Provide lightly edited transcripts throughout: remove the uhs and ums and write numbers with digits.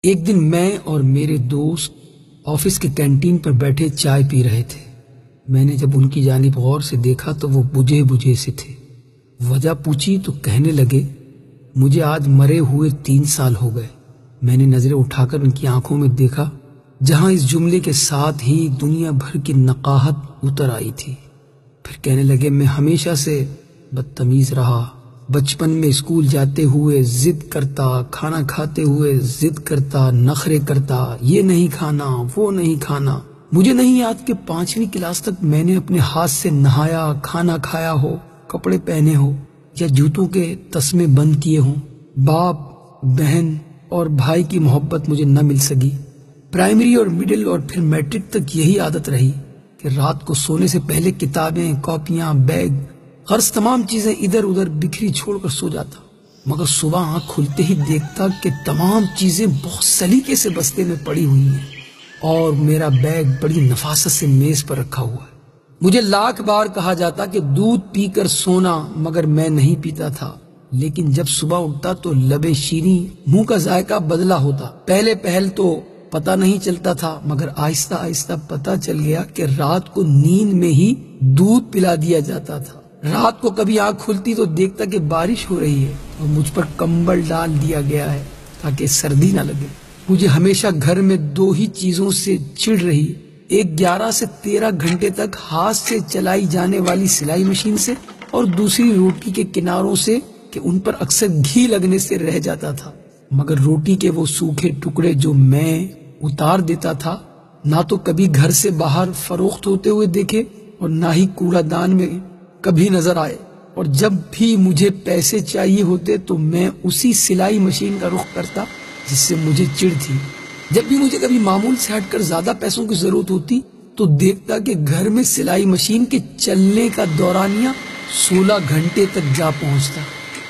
ایک دن میں اور میرے دوست آفس کے کینٹین پر بیٹھے چائے پی رہے تھے۔ میں نے جب ان کی جانب غور سے دیکھا تو وہ بجھے بجھے سے تھے۔ وجہ پوچھی تو کہنے لگے، مجھے آج مرے ہوئے 3 سال ہو گئے۔ میں نے نظریں اٹھا کر ان کی آنکھوں میں دیکھا، جہاں اس جملے کے ساتھ ہی دنیا بھر کی نقاہت اتر آئی تھی۔ پھر کہنے لگے، میں ہمیشہ سے بدتمیز رہا۔ بچپن میں اسکول جاتے ہوئے ضد کرتا، کھانا کھاتے ہوئے ضد کرتا، نخرے کرتا، یہ نہیں کھانا، وہ نہیں کھانا۔ مجھے نہیں یاد کہ 5ویں کلاس تک میں نے اپنے ہاتھ سے نہایا، کھانا کھایا ہو، کپڑے پہنے ہو یا جوتوں کے تسمے بند کیے ہوں۔ باپ، بہن اور بھائی کی محبت مجھے نہ مل سکی۔ پرائمری اور مڈل اور پھر میٹرک تک یہی عادت رہی کہ رات کو سونے سے پہلے کتابیں، کاپیاں، بیگ، غرض تمام چیزیں ادھر ادھر بکھری چھوڑ کر سو جاتا، مگر صبح آنکھ کھلتے ہی دیکھتا کہ تمام چیزیں بہت سلیقے سے بستے میں پڑی ہوئی ہیں اور میرا بیگ بڑی نفاست سے میز پر رکھا ہوا ہے۔ مجھے لاکھ بار کہا جاتا کہ دودھ پی کر سونا، مگر میں نہیں پیتا تھا۔ لیکن جب صبح اٹھتا تو لبے شیریں، منہ کا ذائقہ بدلا ہوتا۔ پہل تو پتہ نہیں چلتا تھا، مگر آہستہ آہستہ پتہ چل گیا کہ رات کو نیند میں ہی دودھ پلا دیا جاتا تھا۔ رات کو کبھی آنکھ کھلتی تو دیکھتا کہ بارش ہو رہی ہے اور مجھ پر کمبل ڈال دیا گیا ہے تاکہ سردی نہ لگے۔ مجھے ہمیشہ گھر میں 2 ہی چیزوں سے چڑ رہی، ایک 11 سے 13 گھنٹے تک ہاتھ سے چلائی جانے والی سلائی مشین سے، اور دوسری روٹی کے کناروں سے کہ ان پر اکثر گھی لگنے سے رہ جاتا تھا۔ مگر روٹی کے وہ سوکھے ٹکڑے جو میں اتار دیتا تھا، نہ تو کبھی گھر سے باہر فروخت ہوتے ہوئے دیکھے اور نہ ہی کوڑا دان میں کبھی نظر آئے۔ اور جب بھی مجھے پیسے چاہیے ہوتے تو میں اسی سلائی مشین کا رخ کرتا جس سے مجھے چڑ تھی۔ جب بھی مجھے کبھی معمول سے ہٹ کر زیادہ پیسوں کی ضرورت ہوتی تو دیکھتا کہ گھر میں سلائی مشین کے چلنے کا دورانیہ 16 گھنٹے تک جا پہنچتا۔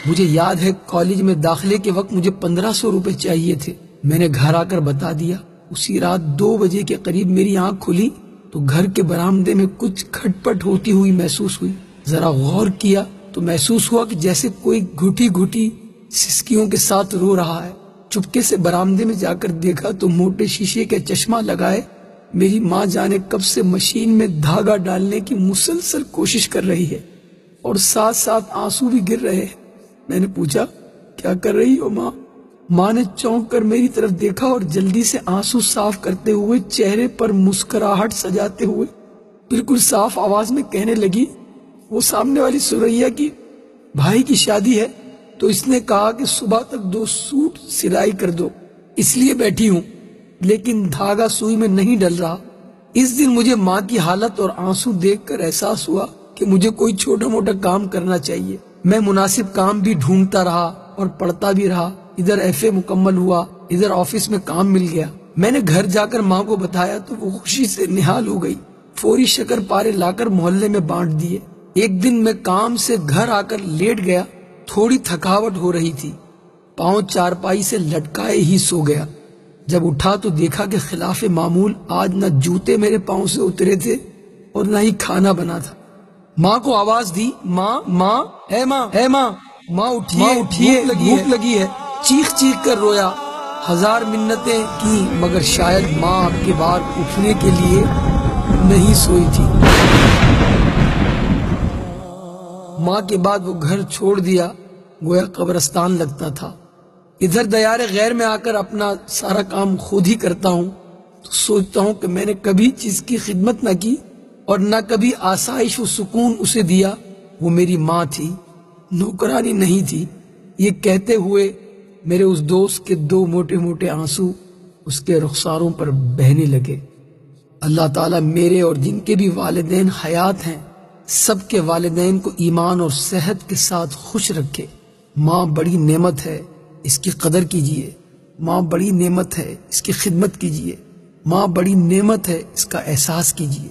مجھے یاد ہے کالج میں داخلے کے وقت مجھے 1500 روپے چاہیے تھے۔ میں نے گھر آ کر بتا دیا۔ اسی رات 2 بجے کے قریب میری آنکھ کھلی تو گھر کے برآمدے میں کچھ کھٹ پٹ ہوتی ہوئی محسوس ہوئی۔ ذرا غور کیا تو محسوس ہوا کہ جیسے کوئی گھٹی گھٹی سسکیوں کے ساتھ رو رہا ہے۔ چپکے سے برآمدے میں جا کر دیکھا تو موٹے شیشے کا چشمہ لگائے میری ماں جانے کب سے مشین میں دھاگا ڈالنے کی مسلسل کوشش کر رہی ہے اور ساتھ ساتھ آنسو بھی گر رہے ہیں۔ میں نے پوچھا، کیا کر رہی ہو ماں؟ ماں نے چونک کر میری طرف دیکھا اور جلدی سے آنسو صاف کرتے ہوئے چہرے پر مسکراہٹ سجاتے ہوئے بالکل صاف آواز میں کہنے لگی، وہ سامنے والی سریا کی بھائی کی شادی ہے تو اس نے کہا کہ صبح تک 2 سوٹ سلائی کر دو، اس لیے بیٹھی ہوں، لیکن دھاگا سوئی میں نہیں ڈل رہا۔ اس دن مجھے ماں کی حالت اور آنسو دیکھ کر احساس ہوا کہ مجھے کوئی چھوٹا موٹا کام کرنا چاہیے۔ میں مناسب کام بھی ڈھونڈتا رہا اور پڑھتا بھی رہا۔ ادھر FA مکمل ہوا، ادھر آفس میں کام مل گیا۔ میں نے گھر جا کر ماں کو بتایا تو وہ خوشی سے نہال ہو گئی۔ فوری شکر پارے لا کر محلے میں بانٹ دیے۔ ایک دن میں کام سے گھر آ کر لیٹ گیا، تھوڑی تھکاوٹ ہو رہی تھی، پاؤں چارپائی سے لٹکائے ہی سو گیا۔ جب اٹھا تو دیکھا کہ خلاف معمول آج نہ جوتے میرے پاؤں سے اترے تھے اور نہ ہی کھانا بنا تھا۔ ماں کو آواز دی، ماں ماں اے ماں اے ماں، ماں اٹھیے، بھوک لگی ہے۔ چیخ چیخ کر رویا، 1000 منتیں کی، مگر شاید ماں اب کے بار اٹھنے کے لیے نہیں سوئی تھی۔ ماں کے بعد وہ گھر چھوڑ دیا، گویا قبرستان لگتا تھا۔ ادھر دیار غیر میں آ کر اپنا سارا کام خود ہی کرتا ہوں تو سوچتا ہوں کہ میں نے کبھی چیز کی خدمت نہ کی اور نہ کبھی آسائش و سکون اسے دیا۔ وہ میری ماں تھی، نوکرانی نہیں تھی۔ یہ کہتے ہوئے میرے اس دوست کے 2 موٹے موٹے آنسو اس کے رخساروں پر بہنے لگے۔ اللہ تعالیٰ میرے اور جن کے بھی والدین حیات ہیں، سب کے والدین کو ایمان اور صحت کے ساتھ خوش رکھے۔ ماں بڑی نعمت ہے، اس کی قدر کیجیے۔ ماں بڑی نعمت ہے، اس کی خدمت کیجیے۔ ماں بڑی نعمت ہے، اس کا احساس کیجیے۔